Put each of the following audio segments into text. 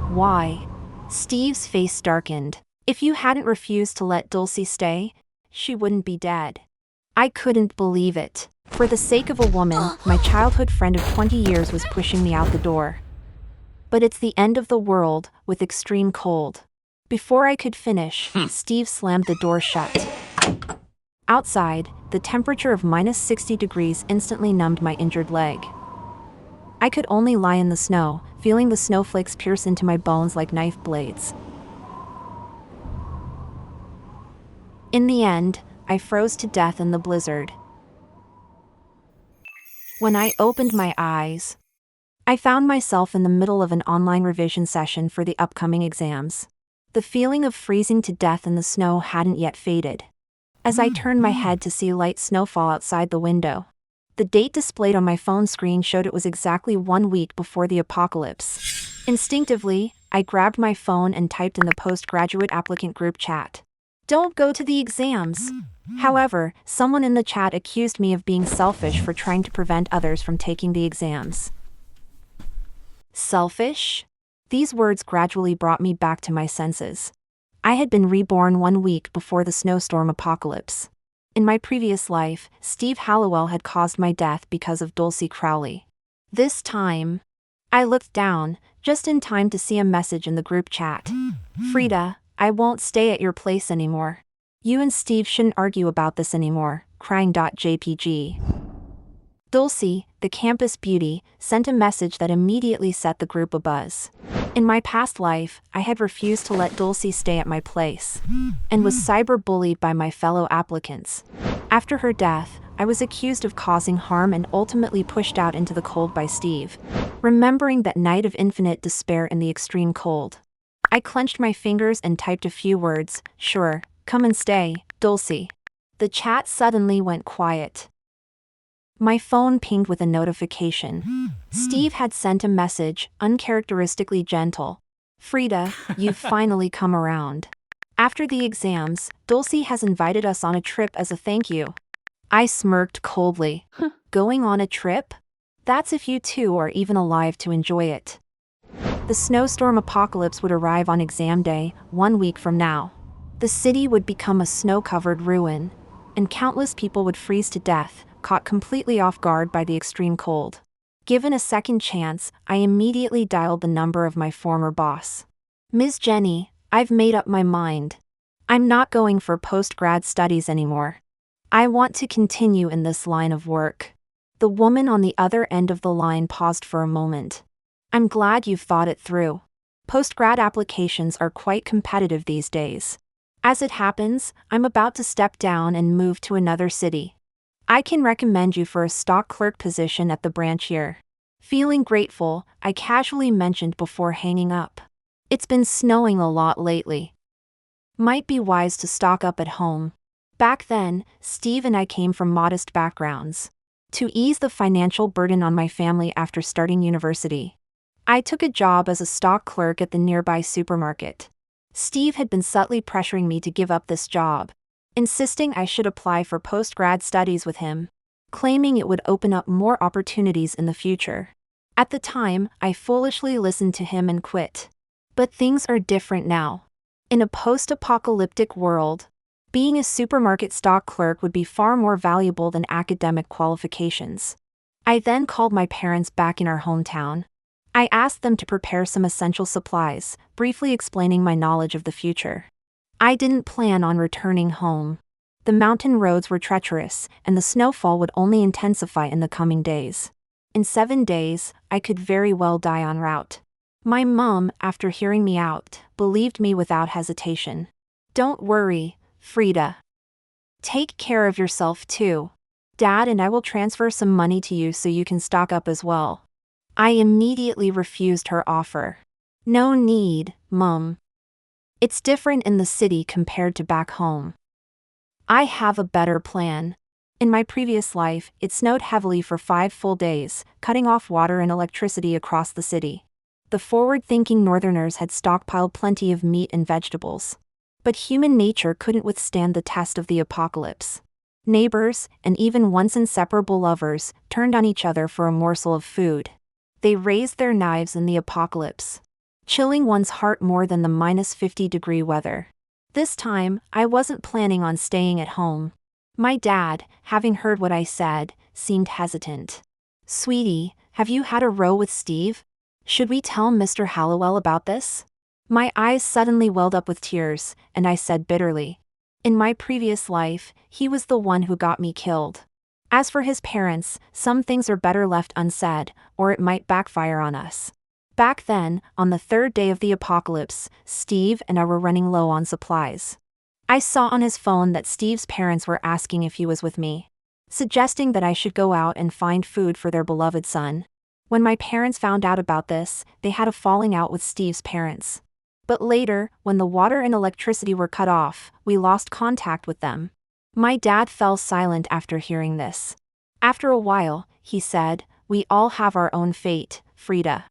Why? Steve's face darkened. If you hadn't refused to let Dulcie stay, she wouldn't be dead. I couldn't believe it. For the sake of a woman, my childhood friend of 20 years was pushing me out the door. But it's the end of the world, with extreme cold. Before I could finish, Steve slammed the door shut. Outside, the temperature of -60 degrees instantly numbed my injured leg. I could only lie in the snow, feeling the snowflakes pierce into my bones like knife blades. In the end, I froze to death in the blizzard. When I opened my eyes, I found myself in the middle of an online revision session for the upcoming exams. The feeling of freezing to death in the snow hadn't yet faded. As I turned my head to see light snowfall outside the window, the date displayed on my phone screen showed it was exactly 1 week before the apocalypse. Instinctively, I grabbed my phone and typed in the postgraduate applicant group chat, "Don't go to the exams." However, someone in the chat accused me of being selfish for trying to prevent others from taking the exams. Selfish? These words gradually brought me back to my senses. I had been reborn 1 week before the snowstorm apocalypse. In my previous life, Steve Hallowell had caused my death because of Dulcie Crowley. This time, I looked down, just in time to see a message in the group chat. "Frida, I won't stay at your place anymore. You and Steve shouldn't argue about this anymore, crying.jpg. Dulcie, the campus beauty, sent a message that immediately set the group abuzz. In my past life, I had refused to let Dulcie stay at my place, and was cyberbullied by my fellow applicants. After her death, I was accused of causing harm and ultimately pushed out into the cold by Steve. Remembering that night of infinite despair in the extreme cold, I clenched my fingers and typed a few words, "Sure, come and stay, Dulcie." The chat suddenly went quiet. My phone pinged with a notification. Steve had sent a message, uncharacteristically gentle. "Frida, you've finally come around. After the exams, Dulcie has invited us on a trip as a thank you." I smirked coldly. Going on a trip? That's if you two are even alive to enjoy it. The snowstorm apocalypse would arrive on exam day, 1 week from now. The city would become a snow-covered ruin, and countless people would freeze to death, caught completely off guard by the extreme cold. Given a second chance, I immediately dialed the number of my former boss. "Ms. Jenny, I've made up my mind. I'm not going for post-grad studies anymore. I want to continue in this line of work." The woman on the other end of the line paused for a moment. "I'm glad you've thought it through. Post-grad applications are quite competitive these days. As it happens, I'm about to step down and move to another city. I can recommend you for a stock clerk position at the branch here." Feeling grateful, I casually mentioned before hanging up, "It's been snowing a lot lately. Might be wise to stock up at home." Back then, Steve and I came from modest backgrounds. To ease the financial burden on my family after starting university, I took a job as a stock clerk at the nearby supermarket. Steve had been subtly pressuring me to give up this job, insisting I should apply for post-grad studies with him, claiming it would open up more opportunities in the future. At the time, I foolishly listened to him and quit. But things are different now. In a post-apocalyptic world, being a supermarket stock clerk would be far more valuable than academic qualifications. I then called my parents back in our hometown. I asked them to prepare some essential supplies, briefly explaining my knowledge of the future. I didn't plan on returning home. The mountain roads were treacherous, and the snowfall would only intensify in the coming days. In 7 days, I could very well die en route. My mom, after hearing me out, believed me without hesitation. "Don't worry, Frida. Take care of yourself too. Dad and I will transfer some money to you so you can stock up as well." I immediately refused her offer. "No need, Mum. It's different in the city compared to back home. I have a better plan. In my previous life, it snowed heavily for 5 full days, cutting off water and electricity across the city. The forward-thinking northerners had stockpiled plenty of meat and vegetables. But human nature couldn't withstand the test of the apocalypse. Neighbors, and even once inseparable lovers, turned on each other for a morsel of food. They raised their knives in the apocalypse. chilling one's heart more than the -50-degree weather. This time, I wasn't planning on staying at home. My dad, having heard what I said, seemed hesitant. "Sweetie, have you had a row with Steve? Should we tell Mr. Hallowell about this?" My eyes suddenly welled up with tears, and I said bitterly, "In my previous life, he was the one who got me killed. As for his parents, some things are better left unsaid, or it might backfire on us." Back then, on the third day of the apocalypse, Steve and I were running low on supplies. I saw on his phone that Steve's parents were asking if he was with me, suggesting that I should go out and find food for their beloved son. When my parents found out about this, they had a falling out with Steve's parents. But later, when the water and electricity were cut off, we lost contact with them. My dad fell silent after hearing this. After a while, he said, "We all have our own fate, Frida.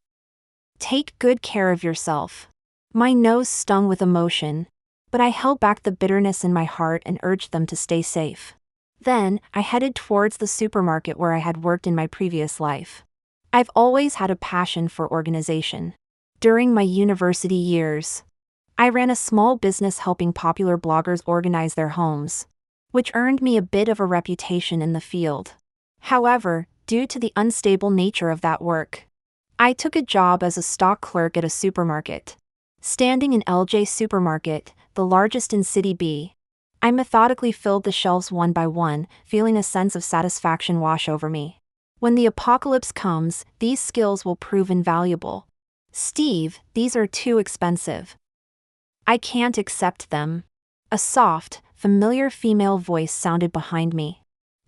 Take good care of yourself." My nose stung with emotion, but I held back the bitterness in my heart and urged them to stay safe. Then, I headed towards the supermarket where I had worked in my previous life. I've always had a passion for organization. During my university years, I ran a small business helping popular bloggers organize their homes, which earned me a bit of a reputation in the field. However, due to the unstable nature of that work, I took a job as a stock clerk at a supermarket. Standing in LJ Supermarket, the largest in City B, I methodically filled the shelves one by one, feeling a sense of satisfaction wash over me. When the apocalypse comes, these skills will prove invaluable. "Steve, these are too expensive. I can't accept them." A soft, familiar female voice sounded behind me.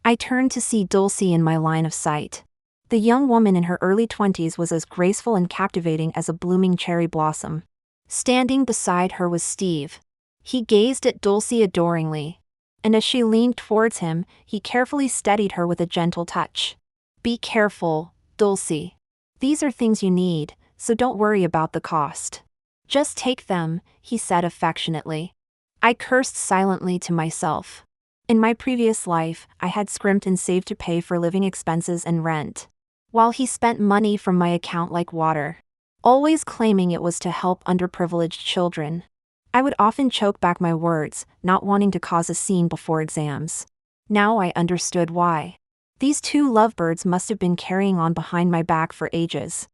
I turned to see Dulcie in my line of sight. The young woman in her early 20s was as graceful and captivating as a blooming cherry blossom. Standing beside her was Steve. He gazed at Dulcie adoringly, and as she leaned towards him, he carefully steadied her with a gentle touch. "Be careful, Dulcie. These are things you need, so don't worry about the cost. Just take them," he said affectionately. I cursed silently to myself. In my previous life, I had scrimped and saved to pay for living expenses and rent, while he spent money from my account like water, always claiming it was to help underprivileged children. I would often choke back my words, not wanting to cause a scene before exams. Now I understood why. These two lovebirds must have been carrying on behind my back for ages.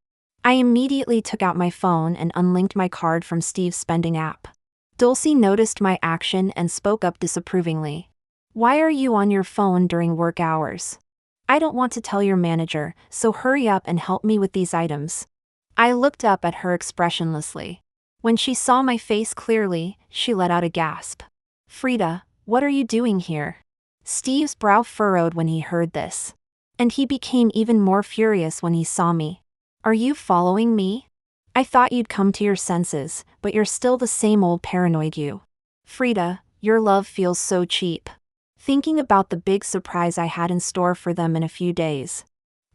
I immediately took out my phone and unlinked my card from Steve's spending app. Dulcie noticed my action and spoke up disapprovingly. "Why are you on your phone during work hours? I don't want to tell your manager, so hurry up and help me with these items." I looked up at her expressionlessly. When she saw my face clearly, she let out a gasp. "Frida, what are you doing here?" Steve's brow furrowed when he heard this, and he became even more furious when he saw me. "Are you following me? I thought you'd come to your senses, but you're still the same old paranoid you. Frida, your love feels so cheap." Thinking about the big surprise I had in store for them in a few days,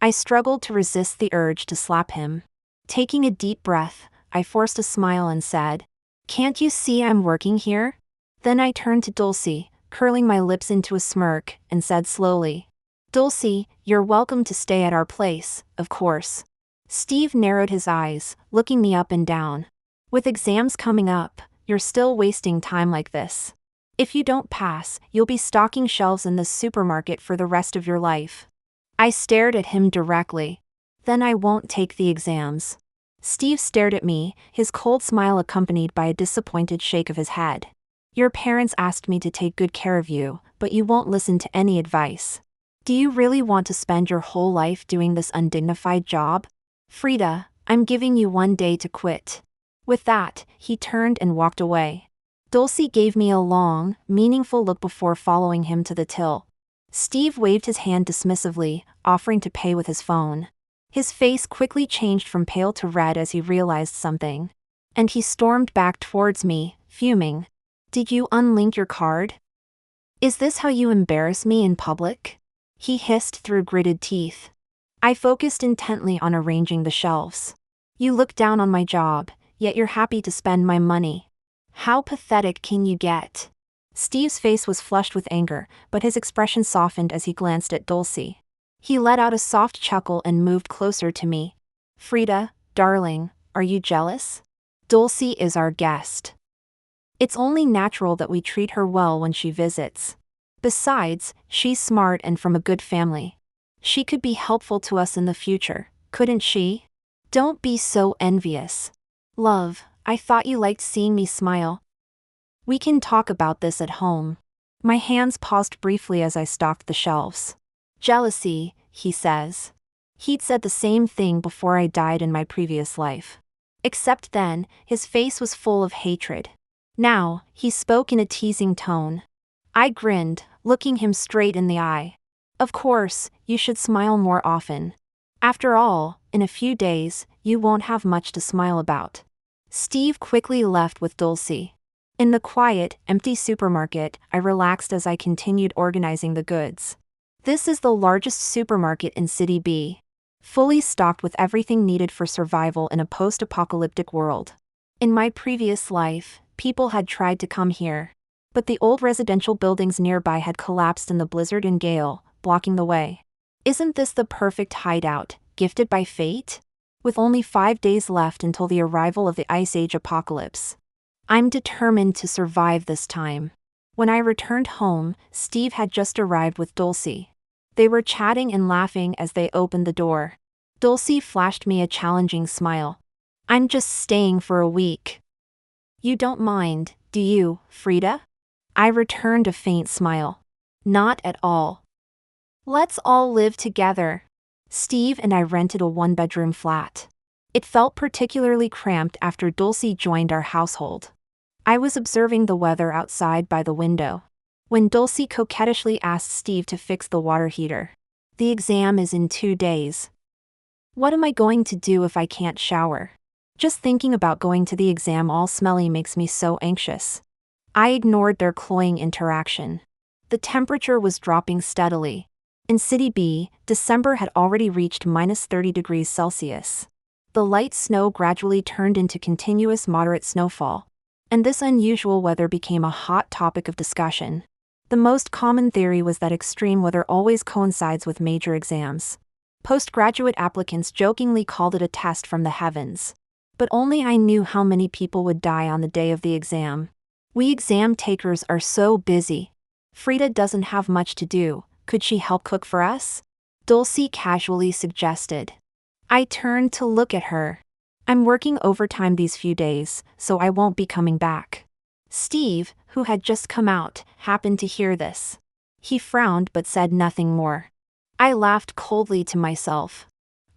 I struggled to resist the urge to slap him. Taking a deep breath, I forced a smile and said, "Can't you see I'm working here?" Then I turned to Dulcie, curling my lips into a smirk, and said slowly, "Dulcie, you're welcome to stay at our place, of course." Steve narrowed his eyes, looking me up and down. "With exams coming up, you're still wasting time like this. If you don't pass, you'll be stocking shelves in this supermarket for the rest of your life." I stared at him directly. "Then I won't take the exams." Steve stared at me, his cold smile accompanied by a disappointed shake of his head. "Your parents asked me to take good care of you, but you won't listen to any advice. Do you really want to spend your whole life doing this undignified job? Frida, I'm giving you 1 day to quit." With that, he turned and walked away. Dulcie gave me a long, meaningful look before following him to the till. Steve waved his hand dismissively, offering to pay with his phone. His face quickly changed from pale to red as he realized something, and he stormed back towards me, fuming. "Did you unlink your card? Is this how you embarrass me in public?" he hissed through gritted teeth. I focused intently on arranging the shelves. "You look down on my job, yet you're happy to spend my money. How pathetic can you get?" Steve's face was flushed with anger, but his expression softened as he glanced at Dulcie. He let out a soft chuckle and moved closer to me. "Frida, darling, are you jealous? Dulcie is our guest. It's only natural that we treat her well when she visits. Besides, she's smart and from a good family. She could be helpful to us in the future, couldn't she? Don't be so envious. Love, I thought you liked seeing me smile. We can talk about this at home. My hands paused briefly as I stocked the shelves. Jealousy, he says. He'd said the same thing before I died in my previous life. Except then, his face was full of hatred. Now, he spoke in a teasing tone. I grinned, looking him straight in the eye. Of course, you should smile more often. After all, in a few days, you won't have much to smile about. Steve quickly left with Dulcie. In the quiet, empty supermarket, I relaxed as I continued organizing the goods. This is the largest supermarket in City B. Fully stocked with everything needed for survival in a post-apocalyptic world. In my previous life, people had tried to come here. But the old residential buildings nearby had collapsed in the blizzard and gale, blocking the way. Isn't this the perfect hideout, gifted by fate? With only 5 days left until the arrival of the Ice Age apocalypse. I'm determined to survive this time. When I returned home, Steve had just arrived with Dulcie. They were chatting and laughing as they opened the door. Dulcie flashed me a challenging smile. I'm just staying for a week. You don't mind, do you, Frida? I returned a faint smile. Not at all. Let's all live together. Steve and I rented a 1-bedroom flat. It felt particularly cramped after Dulcie joined our household. I was observing the weather outside by the window, when Dulcie coquettishly asked Steve to fix the water heater. The exam is in 2 days. What am I going to do if I can't shower? Just thinking about going to the exam all smelly makes me so anxious. I ignored their cloying interaction. The temperature was dropping steadily. In City B, December had already reached -30 degrees Celsius. The light snow gradually turned into continuous moderate snowfall. And this unusual weather became a hot topic of discussion. The most common theory was that extreme weather always coincides with major exams. Postgraduate applicants jokingly called it a test from the heavens. But only I knew how many people would die on the day of the exam. We exam takers are so busy. Frida doesn't have much to do, could she help cook for us? Dulcie casually suggested. I turned to look at her. I'm working overtime these few days, so I won't be coming back. Steve, who had just come out, happened to hear this. He frowned but said nothing more. I laughed coldly to myself.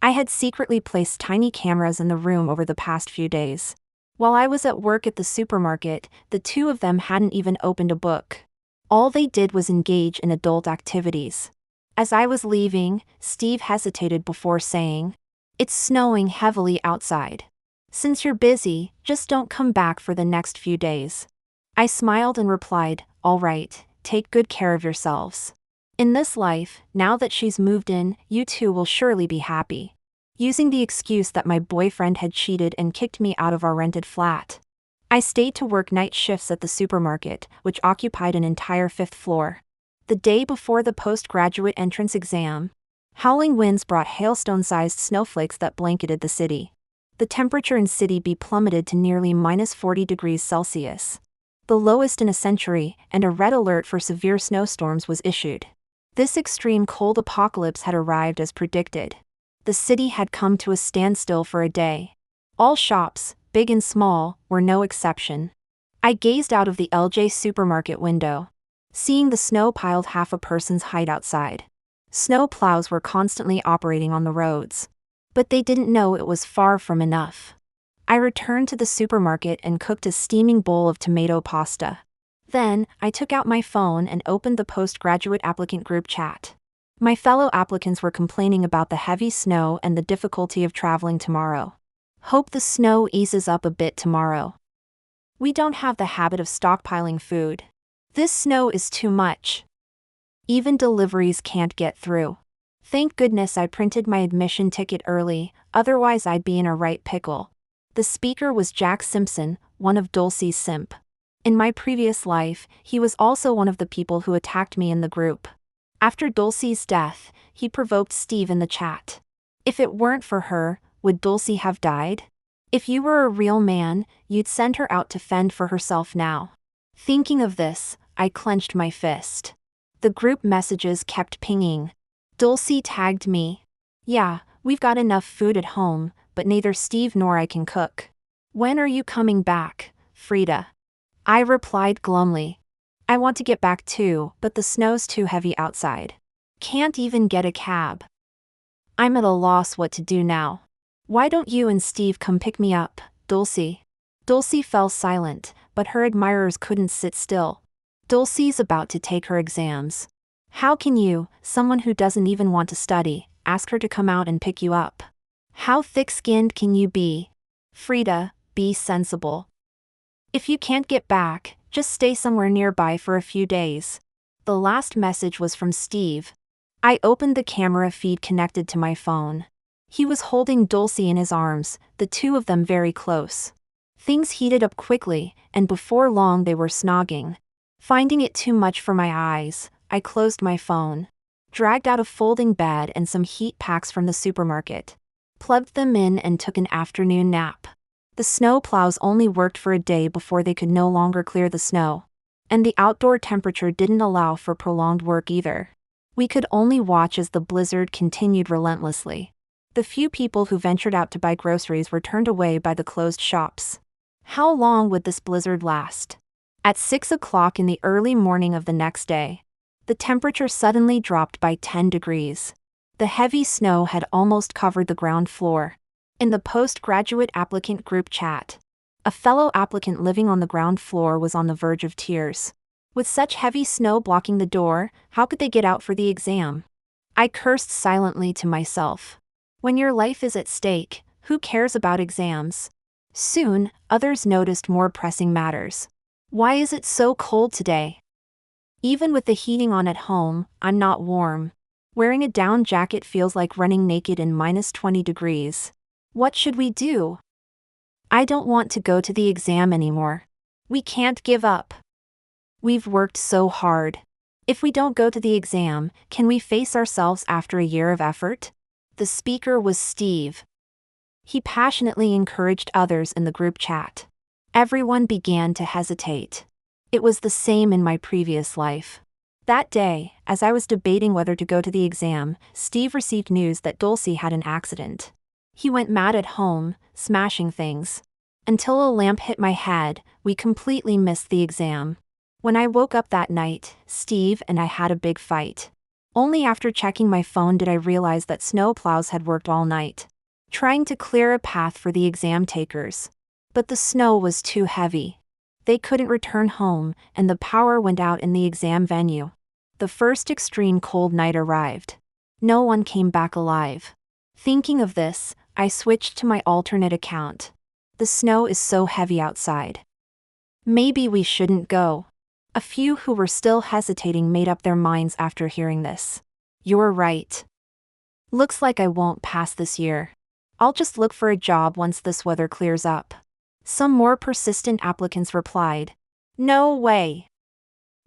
I had secretly placed tiny cameras in the room over the past few days. While I was at work at the supermarket, the two of them hadn't even opened a book. All they did was engage in adult activities. As I was leaving, Steve hesitated before saying, "It's snowing heavily outside. Since you're busy, just don't come back for the next few days." I smiled and replied, "All right, take good care of yourselves. In this life, now that she's moved in, you two will surely be happy." Using the excuse that my boyfriend had cheated and kicked me out of our rented flat, I stayed to work night shifts at the supermarket, which occupied an entire 5th floor. The day before the postgraduate entrance exam, howling winds brought hailstone-sized snowflakes that blanketed the city. The temperature in City B plummeted to nearly -40 degrees Celsius. The lowest in a century, and a red alert for severe snowstorms was issued. This extreme cold apocalypse had arrived as predicted. The city had come to a standstill for a day. All shops, big and small, were no exception. I gazed out of the LJ supermarket window, seeing the snow piled half a person's height outside. Snow plows were constantly operating on the roads. But they didn't know it was far from enough. I returned to the supermarket and cooked a steaming bowl of tomato pasta. Then, I took out my phone and opened the postgraduate applicant group chat. My fellow applicants were complaining about the heavy snow and the difficulty of traveling tomorrow. Hope the snow eases up a bit tomorrow. We don't have the habit of stockpiling food. This snow is too much. Even deliveries can't get through. Thank goodness I printed my admission ticket early, otherwise I'd be in a right pickle. The speaker was Jack Simpson, one of Dulcie's simp. In my previous life, he was also one of the people who attacked me in the group. After Dulcie's death, he provoked Steve in the chat. If it weren't for her, would Dulcie have died? If you were a real man, you'd send her out to fend for herself now. Thinking of this, I clenched my fist. The group messages kept pinging. Dulcie tagged me. Yeah, we've got enough food at home, but neither Steve nor I can cook. When are you coming back, Frida? I replied glumly. I want to get back too, but the snow's too heavy outside. Can't even get a cab. I'm at a loss what to do now. Why don't you and Steve come pick me up, Dulcie? Dulcie fell silent, but her admirers couldn't sit still. Dulcie's about to take her exams. How can you, someone who doesn't even want to study, ask her to come out and pick you up? How thick-skinned can you be? Frida, be sensible. If you can't get back, just stay somewhere nearby for a few days. The last message was from Steve. I opened the camera feed connected to my phone. He was holding Dulcie in his arms, the two of them very close. Things heated up quickly, and before long they were snogging. Finding it too much for my eyes, I closed my phone, dragged out a folding bed and some heat packs from the supermarket, plugged them in and took an afternoon nap. The snow plows only worked for a day before they could no longer clear the snow. And the outdoor temperature didn't allow for prolonged work either. We could only watch as the blizzard continued relentlessly. The few people who ventured out to buy groceries were turned away by the closed shops. How long would this blizzard last? At 6 o'clock in the early morning of the next day, the temperature suddenly dropped by 10 degrees. The heavy snow had almost covered the ground floor. In the postgraduate applicant group chat, a fellow applicant living on the ground floor was on the verge of tears. With such heavy snow blocking the door, how could they get out for the exam? I cursed silently to myself. When your life is at stake, who cares about exams? Soon, others noticed more pressing matters. Why is it so cold today? Even with the heating on at home, I'm not warm. Wearing a down jacket feels like running naked in -20 degrees. What should we do? I don't want to go to the exam anymore. We can't give up. We've worked so hard. If we don't go to the exam, can we face ourselves after a year of effort? The speaker was Steve. He passionately encouraged others in the group chat. Everyone began to hesitate. It was the same in my previous life. That day, as I was debating whether to go to the exam, Steve received news that Dulcie had an accident. He went mad at home, smashing things. Until a lamp hit my head, we completely missed the exam. When I woke up that night, Steve and I had a big fight. Only after checking my phone did I realize that snowplows had worked all night, trying to clear a path for the exam takers. But the snow was too heavy. They couldn't return home, and the power went out in the exam venue. The first extreme cold night arrived. No one came back alive. Thinking of this, I switched to my alternate account. The snow is so heavy outside. Maybe we shouldn't go. A few who were still hesitating made up their minds after hearing this. You're right. Looks like I won't pass this year. I'll just look for a job once this weather clears up. Some more persistent applicants replied. No way.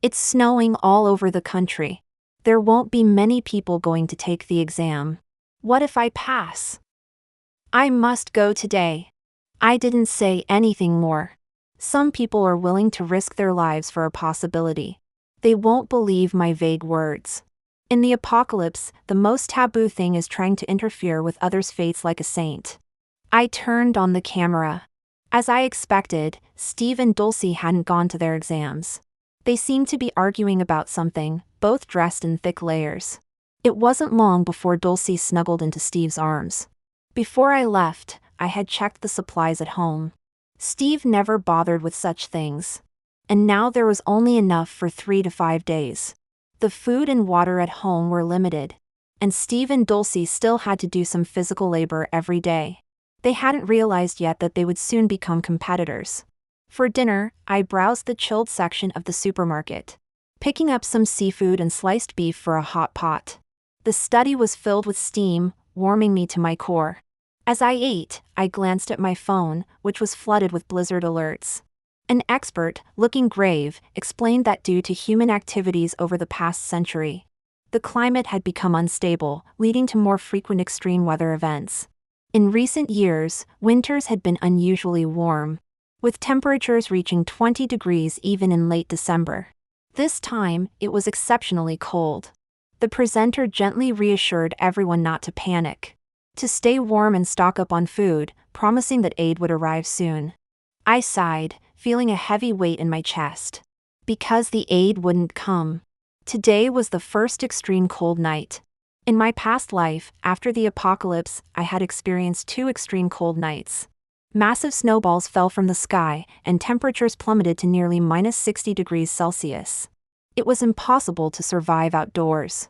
It's snowing all over the country. There won't be many people going to take the exam. What if I pass? I must go today. I didn't say anything more. Some people are willing to risk their lives for a possibility. They won't believe my vague words. In the apocalypse, the most taboo thing is trying to interfere with others' fates like a saint. I turned on the camera. As I expected, Steve and Dulcie hadn't gone to their exams. They seemed to be arguing about something, both dressed in thick layers. It wasn't long before Dulcie snuggled into Steve's arms. Before I left, I had checked the supplies at home. Steve never bothered with such things. And now there was only enough for 3 to 5 days. The food and water at home were limited. And Steve and Dulcie still had to do some physical labor every day. They hadn't realized yet that they would soon become competitors. For dinner, I browsed the chilled section of the supermarket, picking up some seafood and sliced beef for a hot pot. The study was filled with steam, warming me to my core. As I ate, I glanced at my phone, which was flooded with blizzard alerts. An expert, looking grave, explained that due to human activities over the past century, the climate had become unstable, leading to more frequent extreme weather events. In recent years, winters had been unusually warm, with temperatures reaching 20 degrees even in late December. This time, it was exceptionally cold. The presenter gently reassured everyone not to panic, to stay warm and stock up on food, promising that aid would arrive soon. I sighed, feeling a heavy weight in my chest. Because the aid wouldn't come. Today was the first extreme cold night. In my past life, after the apocalypse, I had experienced 2 extreme cold nights. Massive snowballs fell from the sky, and temperatures plummeted to nearly -60 degrees Celsius. It was impossible to survive outdoors.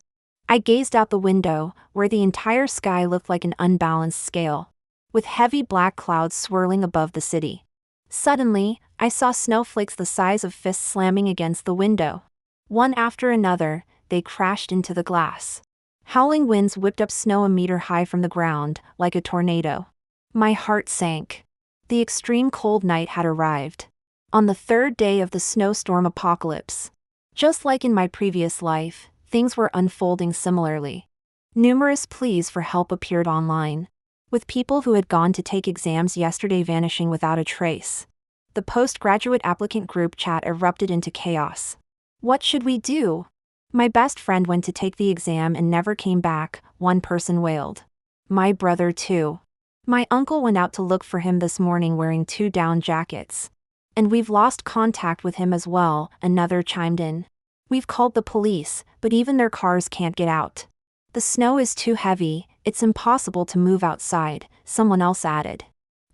I gazed out the window, where the entire sky looked like an unbalanced scale, with heavy black clouds swirling above the city. Suddenly, I saw snowflakes the size of fists slamming against the window. One after another, they crashed into the glass. Howling winds whipped up snow a meter high from the ground, like a tornado. My heart sank. The extreme cold night had arrived. On the 3rd day of the snowstorm apocalypse. Just like in my previous life, things were unfolding similarly. Numerous pleas for help appeared online, with people who had gone to take exams yesterday vanishing without a trace. The postgraduate applicant group chat erupted into chaos. What should we do? My best friend went to take the exam and never came back, one person wailed. My brother too. My uncle went out to look for him this morning wearing 2 down jackets. And we've lost contact with him as well, another chimed in. We've called the police, but even their cars can't get out. The snow is too heavy, it's impossible to move outside, someone else added.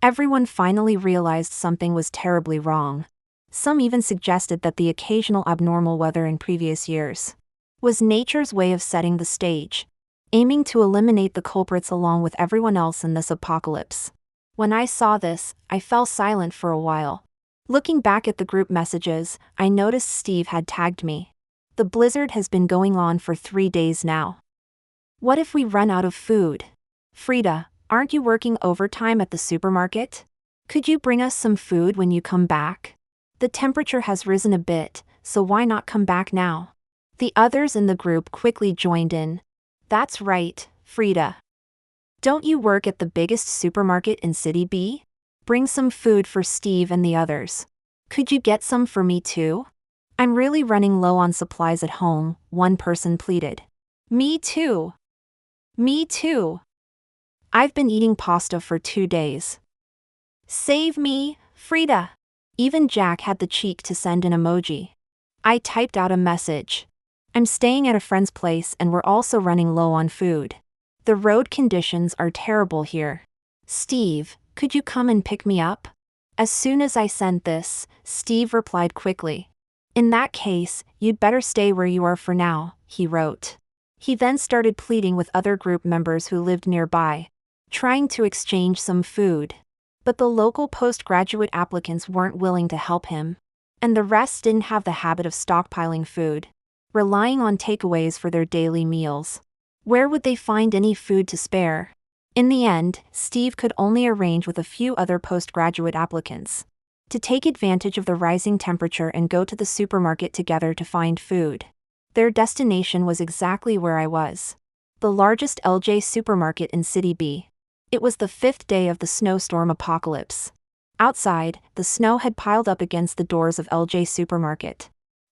Everyone finally realized something was terribly wrong. Some even suggested that the occasional abnormal weather in previous years was nature's way of setting the stage, aiming to eliminate the culprits along with everyone else in this apocalypse. When I saw this, I fell silent for a while. Looking back at the group messages, I noticed Steve had tagged me. The blizzard has been going on for 3 days now. What if we run out of food? Frida, aren't you working overtime at the supermarket? Could you bring us some food when you come back? The temperature has risen a bit, so why not come back now? The others in the group quickly joined in. That's right, Frida. Don't you work at the biggest supermarket in City B? Bring some food for Steve and the others. Could you get some for me too? I'm really running low on supplies at home, one person pleaded. Me too. Me too. I've been eating pasta for 2 days. Save me, Frida. Even Jack had the cheek to send an emoji. I typed out a message. I'm staying at a friend's place and we're also running low on food. The road conditions are terrible here. Steve, could you come and pick me up? As soon as I sent this, Steve replied quickly. In that case, you'd better stay where you are for now, he wrote. He then started pleading with other group members who lived nearby, trying to exchange some food. But the local postgraduate applicants weren't willing to help him. And the rest didn't have the habit of stockpiling food, relying on takeaways for their daily meals. Where would they find any food to spare? In the end, Steve could only arrange with a few other postgraduate applicants to take advantage of the rising temperature and go to the supermarket together to find food. Their destination was exactly where I was. The largest LJ supermarket in City B. It was the 5th day of the snowstorm apocalypse. Outside, the snow had piled up against the doors of LJ supermarket.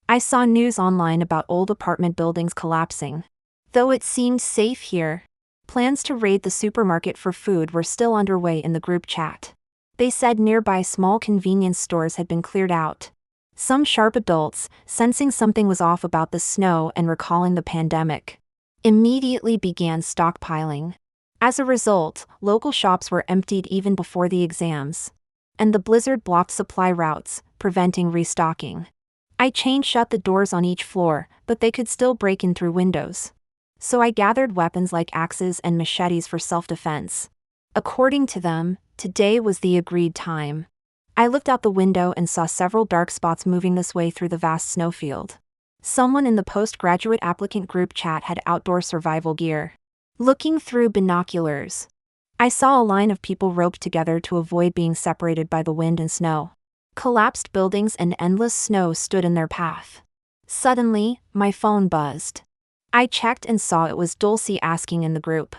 I saw news online about old apartment buildings collapsing. Though it seemed safe here, plans to raid the supermarket for food were still underway in the group chat. They said nearby small convenience stores had been cleared out. Some sharp adults, sensing something was off about the snow and recalling the pandemic, immediately began stockpiling. As a result, local shops were emptied even before the exams. And the blizzard blocked supply routes, preventing restocking. I chain shut the doors on each floor, but they could still break in through windows. So I gathered weapons like axes and machetes for self-defense. According to them, today was the agreed time. I looked out the window and saw several dark spots moving this way through the vast snowfield. Someone in the postgraduate applicant group chat had outdoor survival gear. Looking through binoculars, I saw a line of people roped together to avoid being separated by the wind and snow. Collapsed buildings and endless snow stood in their path. Suddenly, my phone buzzed. I checked and saw it was Dulcie asking in the group.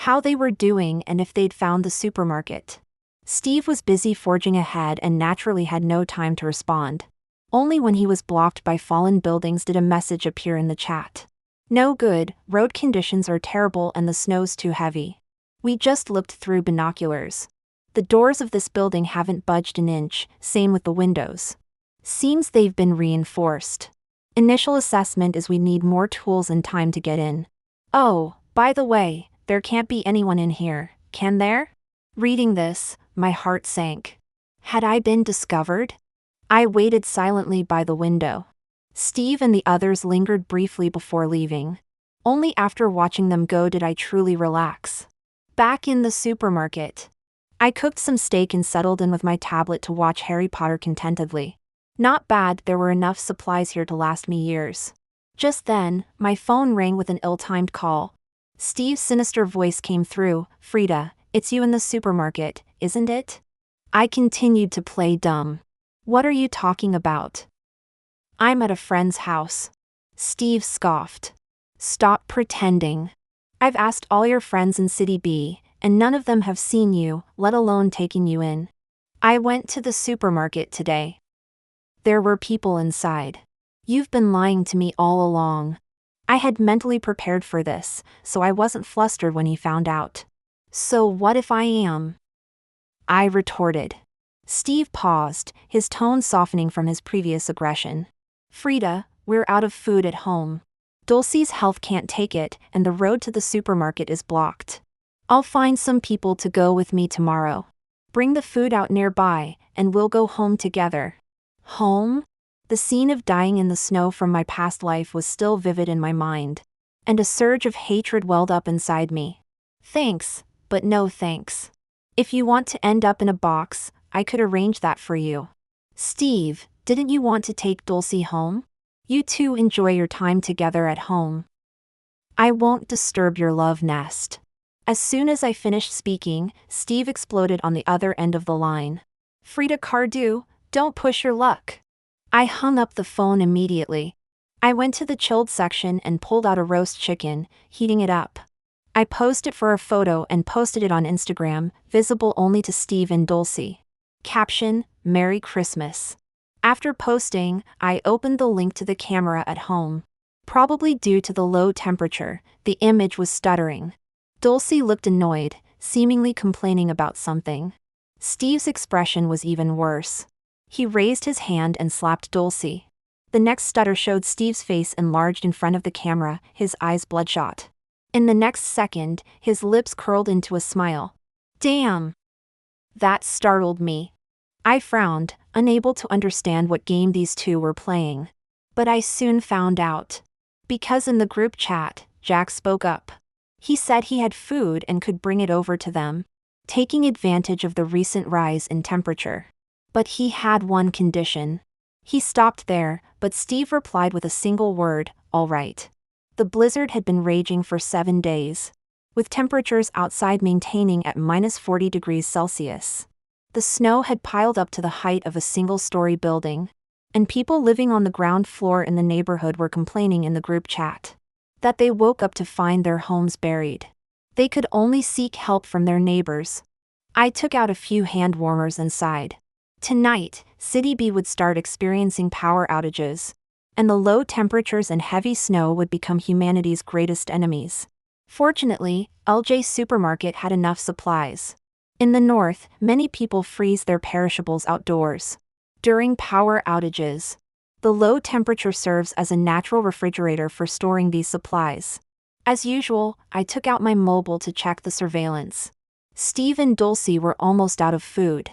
how they were doing and if they'd found the supermarket. Steve was busy forging ahead and naturally had no time to respond. Only when he was blocked by fallen buildings did a message appear in the chat. No good, road conditions are terrible and the snow's too heavy. We just looked through binoculars. The doors of this building haven't budged an inch, same with the windows. Seems they've been reinforced. Initial assessment is we need more tools and time to get in. Oh, by the way, there can't be anyone in here, can there? Reading this, my heart sank. Had I been discovered? I waited silently by the window. Steve and the others lingered briefly before leaving. Only after watching them go did I truly relax. Back in the supermarket. I cooked some steak and settled in with my tablet to watch Harry Potter contentedly. Not bad, there were enough supplies here to last me years. Just then, my phone rang with an ill-timed call. Steve's sinister voice came through. "Frida, it's you in the supermarket, isn't it?" I continued to play dumb. "What are you talking about?" "I'm at a friend's house." Steve scoffed. "Stop pretending. I've asked all your friends in City B, and none of them have seen you, let alone taken you in. I went to the supermarket today. There were people inside. You've been lying to me all along." I had mentally prepared for this, so I wasn't flustered when he found out. "So what if I am?" I retorted. Steve paused, his tone softening from his previous aggression. "Frida, we're out of food at home. Dulcie's health can't take it, and the road to the supermarket is blocked. I'll find some people to go with me tomorrow. Bring the food out nearby, and we'll go home together." Home? The scene of dying in the snow from my past life was still vivid in my mind. And a surge of hatred welled up inside me. "Thanks, but no thanks. If you want to end up in a box, I could arrange that for you." "Steve, didn't you want to take Dulcie home? You two enjoy your time together at home. I won't disturb your love nest." As soon as I finished speaking, Steve exploded on the other end of the line. "Frida Cardew, don't push your luck." I hung up the phone immediately. I went to the chilled section and pulled out a roast chicken, heating it up. I posed it for a photo and posted it on Instagram, visible only to Steve and Dulcie. Caption: "Merry Christmas." After posting, I opened the link to the camera at home. Probably due to the low temperature, the image was stuttering. Dulcie looked annoyed, seemingly complaining about something. Steve's expression was even worse. He raised his hand and slapped Dulcie. The next stutter showed Steve's face enlarged in front of the camera, his eyes bloodshot. In the next second, his lips curled into a smile. "Damn!" That startled me. I frowned, unable to understand what game these two were playing. But I soon found out. Because in the group chat, Jack spoke up. He said he had food and could bring it over to them, taking advantage of the recent rise in temperature. But he had one condition. He stopped there, but Steve replied with a single word: "All right." The blizzard had been raging for 7 days, with temperatures outside maintaining at -40 degrees Celsius. The snow had piled up to the height of a single-story building, and people living on the ground floor in the neighborhood were complaining in the group chat that they woke up to find their homes buried. They could only seek help from their neighbors. I took out a few hand warmers and sighed. Tonight, City B would start experiencing power outages, and the low temperatures and heavy snow would become humanity's greatest enemies. Fortunately, LJ's supermarket had enough supplies. In the north, many people freeze their perishables outdoors. During power outages, the low temperature serves as a natural refrigerator for storing these supplies. As usual, I took out my mobile to check the surveillance. Steve and Dulcie were almost out of food.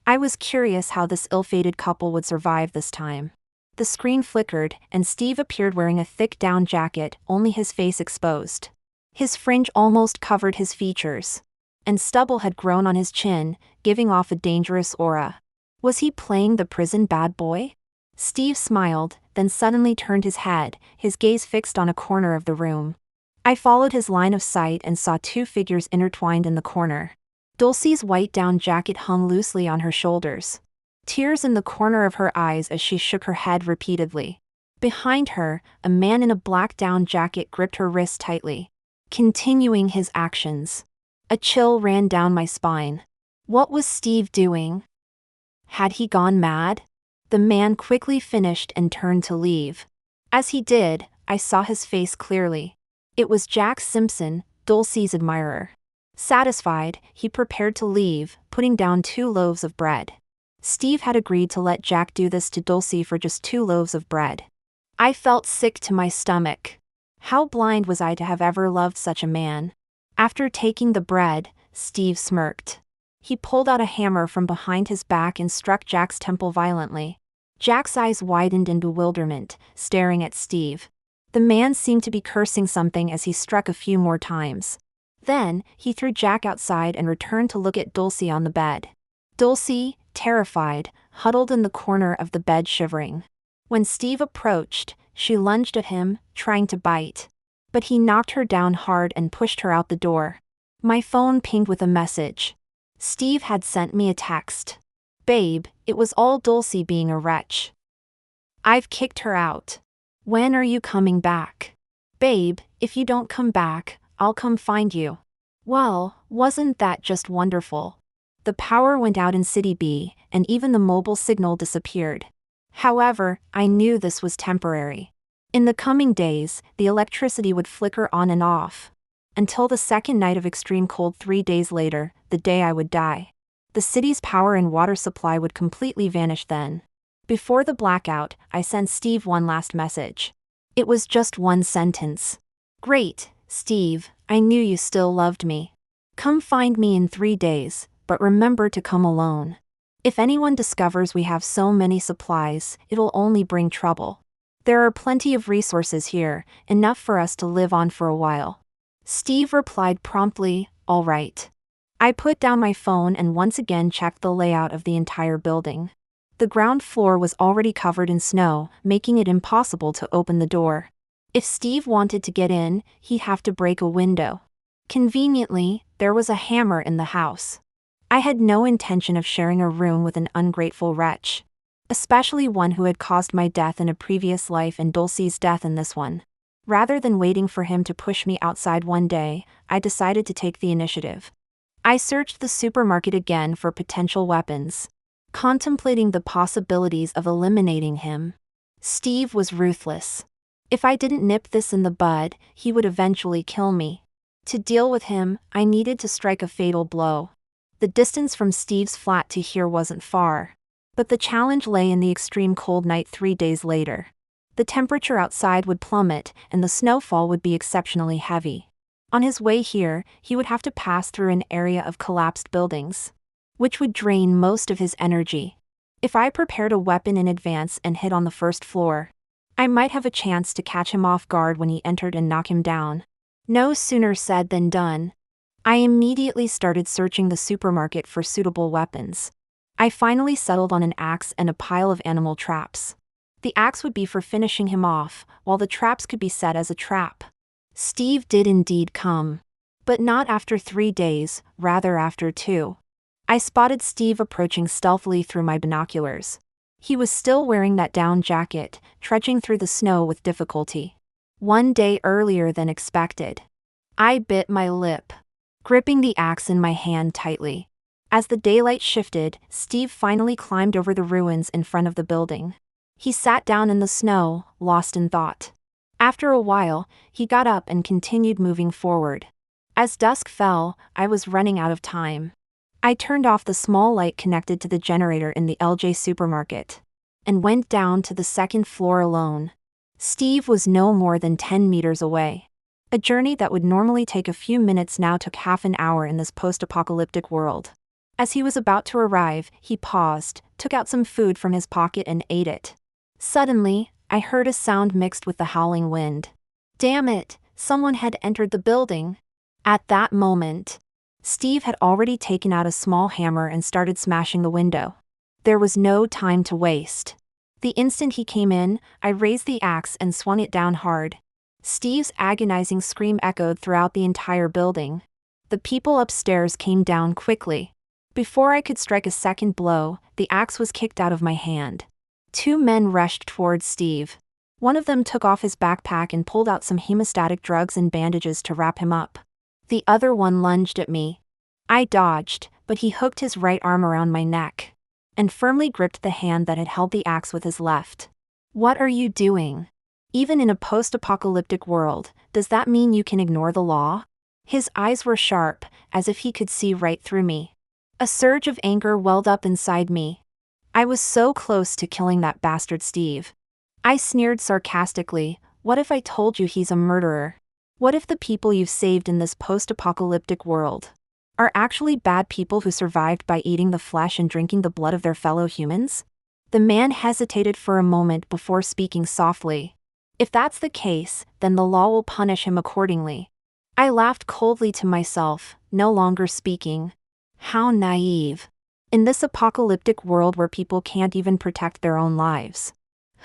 I was curious how this ill-fated couple would survive this time. The screen flickered, and Steve appeared wearing a thick down jacket, only his face exposed. His fringe almost covered his features, and stubble had grown on his chin, giving off a dangerous aura. Was he playing the prison bad boy? Steve smiled, then suddenly turned his head, his gaze fixed on a corner of the room. I followed his line of sight and saw two figures intertwined in the corner. Dulcie's white down jacket hung loosely on her shoulders, tears in the corner of her eyes as she shook her head repeatedly. Behind her, a man in a black down jacket gripped her wrist tightly. continuing his actions. A chill ran down my spine. What was Steve doing? Had he gone mad? The man quickly finished and turned to leave. As he did, I saw his face clearly. It was Jack Simpson, Dulcie's admirer. Satisfied, he prepared to leave, putting down 2 loaves of bread. Steve had agreed to let Jack do this to Dulcie for just 2 loaves of bread. I felt sick to my stomach. How blind was I to have ever loved such a man? After taking the bread, Steve smirked. He pulled out a hammer from behind his back and struck Jack's temple violently. Jack's eyes widened in bewilderment, staring at Steve. The man seemed to be cursing something as he struck a few more times. Then, he threw Jack outside and returned to look at Dulcie on the bed. Dulcie, terrified, huddled in the corner of the bed shivering. When Steve approached, she lunged at him, trying to bite. But he knocked her down hard and pushed her out the door. My phone pinged with a message. Steve had sent me a text. "Babe, it was all Dulcie being a wretch. I've kicked her out. When are you coming back? Babe, if you don't come back, I'll come find you." Well, wasn't that just wonderful? The power went out in City B, and even the mobile signal disappeared. However, I knew this was temporary. In the coming days, the electricity would flicker on and off. Until the second night of extreme cold 3 days later, the day I would die. The city's power and water supply would completely vanish then. Before the blackout, I sent Steve one last message. It was just one sentence. "Great, Steve, I knew you still loved me. Come find me in 3 days, but remember to come alone. If anyone discovers we have so many supplies, it'll only bring trouble. There are plenty of resources here, enough for us to live on for a while." Steve replied promptly, "All right." I put down my phone and once again checked the layout of the entire building. The ground floor was already covered in snow, making it impossible to open the door. If Steve wanted to get in, he'd have to break a window. Conveniently, there was a hammer in the house. I had no intention of sharing a room with an ungrateful wretch. Especially one who had caused my death in a previous life and Dulcie's death in this one. Rather than waiting for him to push me outside one day, I decided to take the initiative. I searched the supermarket again for potential weapons, contemplating the possibilities of eliminating him. Steve was ruthless. If I didn't nip this in the bud, he would eventually kill me. To deal with him, I needed to strike a fatal blow. The distance from Steve's flat to here wasn't far. But the challenge lay in the extreme cold night 3 days later. The temperature outside would plummet, and the snowfall would be exceptionally heavy. On his way here, he would have to pass through an area of collapsed buildings, which would drain most of his energy. If I prepared a weapon in advance and hid on the first floor, I might have a chance to catch him off guard when he entered and knock him down. No sooner said than done. I immediately started searching the supermarket for suitable weapons. I finally settled on an axe and a pile of animal traps. The axe would be for finishing him off, while the traps could be set as a trap. Steve did indeed come. But not after 3 days, rather after 2. I spotted Steve approaching stealthily through my binoculars. He was still wearing that down jacket, trudging through the snow with difficulty. 1 day earlier than expected. I bit my lip, gripping the axe in my hand tightly. As the daylight shifted, Steve finally climbed over the ruins in front of the building. He sat down in the snow, lost in thought. After a while, he got up and continued moving forward. As dusk fell, I was running out of time. I turned off the small light connected to the generator in the LJ supermarket and went down to the second floor alone. Steve was no more than 10 meters away. A journey that would normally take a few minutes now took half an hour in this post-apocalyptic world. As he was about to arrive, he paused, took out some food from his pocket and ate it. Suddenly, I heard a sound mixed with the howling wind. Damn it, someone had entered the building. At that moment, Steve had already taken out a small hammer and started smashing the window. There was no time to waste. The instant he came in, I raised the axe and swung it down hard. Steve's agonizing scream echoed throughout the entire building. The people upstairs came down quickly. Before I could strike a second blow, the axe was kicked out of my hand. 2 men rushed towards Steve. One of them took off his backpack and pulled out some hemostatic drugs and bandages to wrap him up. The other one lunged at me. I dodged, but he hooked his right arm around my neck and firmly gripped the hand that had held the axe with his left. "What are you doing? Even in a post-apocalyptic world, does that mean you can ignore the law?" His eyes were sharp, as if he could see right through me. A surge of anger welled up inside me. I was so close to killing that bastard Steve. I sneered sarcastically, "What if I told you he's a murderer? What if the people you've saved in this post-apocalyptic world are actually bad people who survived by eating the flesh and drinking the blood of their fellow humans?" The man hesitated for a moment before speaking softly. "If that's the case, then the law will punish him accordingly." I laughed coldly to myself, no longer speaking. How naive. In this apocalyptic world where people can't even protect their own lives,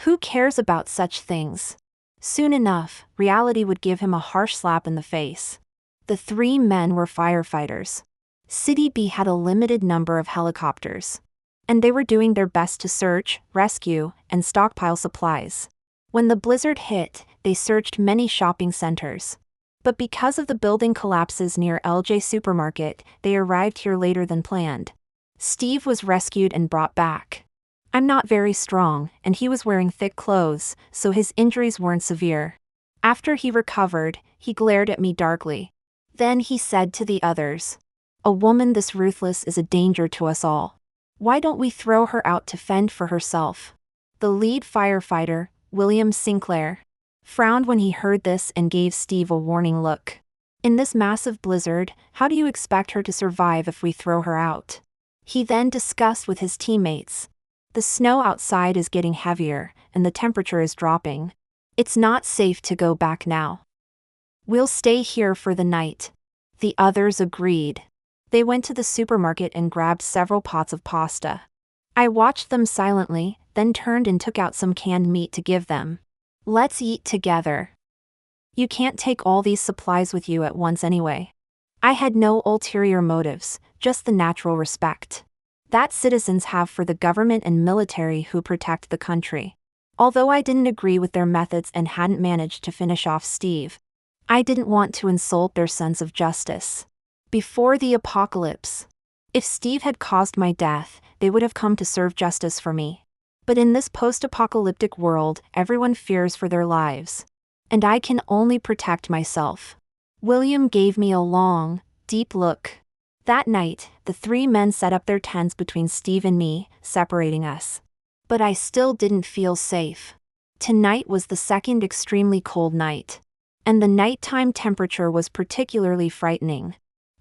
who cares about such things? Soon enough, reality would give him a harsh slap in the face. The three men were firefighters. City B had a limited number of helicopters, and they were doing their best to search, rescue, and stockpile supplies. When the blizzard hit, they searched many shopping centers. But because of the building collapses near LJ Supermarket, they arrived here later than planned. Steve was rescued and brought back. I'm not very strong, and he was wearing thick clothes, so his injuries weren't severe. After he recovered, he glared at me darkly. Then he said to the others, "A woman this ruthless is a danger to us all. Why don't we throw her out to fend for herself?" The lead firefighter, William Sinclair, frowned when he heard this and gave Steve a warning look. "In this massive blizzard, how do you expect her to survive if we throw her out?" He then discussed with his teammates. "The snow outside is getting heavier, and the temperature is dropping. It's not safe to go back now. We'll stay here for the night." The others agreed. They went to the supermarket and grabbed several pots of pasta. I watched them silently, then turned and took out some canned meat to give them. "Let's eat together. You can't take all these supplies with you at once anyway." I had no ulterior motives, just the natural respect that citizens have for the government and military who protect the country. Although I didn't agree with their methods and hadn't managed to finish off Steve, I didn't want to insult their sense of justice. Before the apocalypse, if Steve had caused my death, they would have come to serve justice for me. But in this post-apocalyptic world, everyone fears for their lives, and I can only protect myself. William gave me a long, deep look. That night, the three men set up their tents between Steve and me, separating us. But I still didn't feel safe. Tonight was the second extremely cold night, and the nighttime temperature was particularly frightening.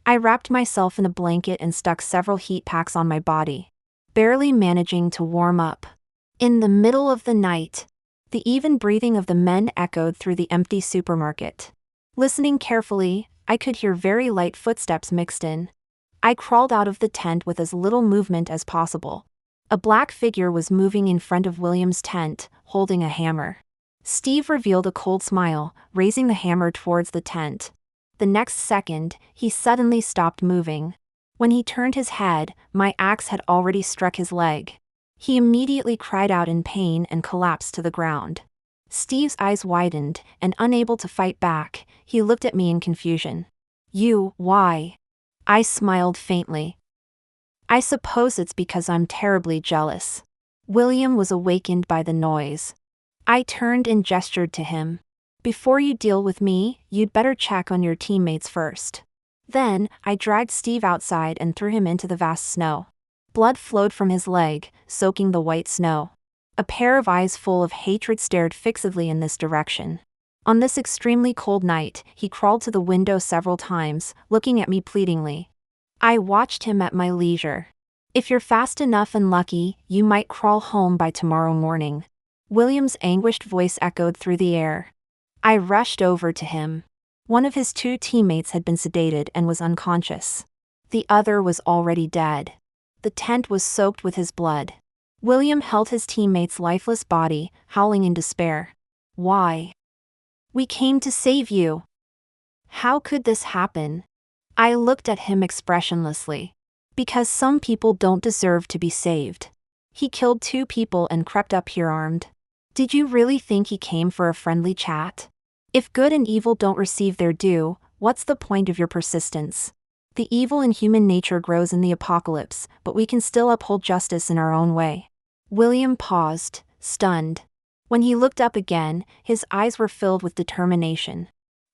I wrapped myself in a blanket and stuck several heat packs on my body, barely managing to warm up. In the middle of the night, the even breathing of the men echoed through the empty supermarket. Listening carefully, I could hear very light footsteps mixed in. I crawled out of the tent with as little movement as possible. A black figure was moving in front of William's tent, holding a hammer. Steve revealed a cold smile, raising the hammer towards the tent. The next second, he suddenly stopped moving. When he turned his head, my axe had already struck his leg. He immediately cried out in pain and collapsed to the ground. Steve's eyes widened, and unable to fight back, he looked at me in confusion. Why?" I smiled faintly. "I suppose it's because I'm terribly jealous." William was awakened by the noise. I turned and gestured to him. "Before you deal with me, you'd better check on your teammates first." Then, I dragged Steve outside and threw him into the vast snow. Blood flowed from his leg, soaking the white snow. A pair of eyes full of hatred stared fixedly in this direction. On this extremely cold night, he crawled to the window several times, looking at me pleadingly. I watched him at my leisure. "If you're fast enough and lucky, you might crawl home by tomorrow morning." William's anguished voice echoed through the air. I rushed over to him. One of his two teammates had been sedated and was unconscious. The other was already dead. The tent was soaked with his blood. William held his teammate's lifeless body, howling in despair. "Why? We came to save you. How could this happen?" I looked at him expressionlessly. "Because some people don't deserve to be saved. He killed 2 people and crept up here armed. Did you really think he came for a friendly chat? If good and evil don't receive their due, what's the point of your persistence? The evil in human nature grows in the apocalypse, but we can still uphold justice in our own way. William paused, stunned. When he looked up again, his eyes were filled with determination.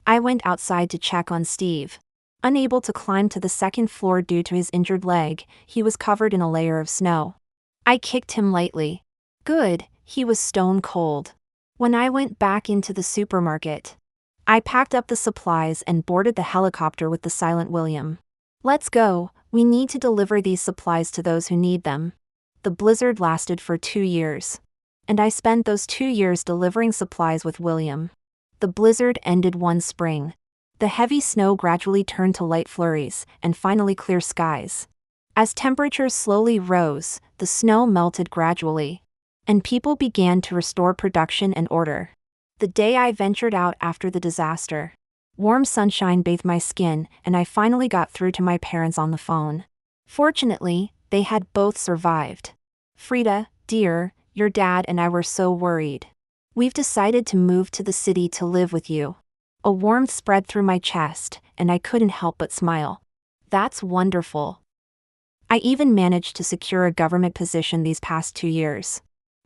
I went outside to check on Steve. Unable to climb to the second floor due to his injured leg, he was covered in a layer of snow. I kicked him lightly. Good, he was stone cold. When I went back into the supermarket, I packed up the supplies and boarded the helicopter with the silent William. Let's go, we need to deliver these supplies to those who need them. The blizzard lasted for 2 years. And I spent those 2 years delivering supplies with William. The blizzard ended one spring. The heavy snow gradually turned to light flurries, and finally clear skies. As temperatures slowly rose, the snow melted gradually. And people began to restore production and order. The day I ventured out after the disaster, warm sunshine bathed my skin, and I finally got through to my parents on the phone. Fortunately, they had both survived. Frida, dear, your dad and I were so worried. We've decided to move to the city to live with you. A warmth spread through my chest, and I couldn't help but smile. That's wonderful. I even managed to secure a government position these past 2 years.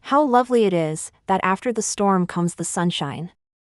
How lovely it is that after the storm comes the sunshine.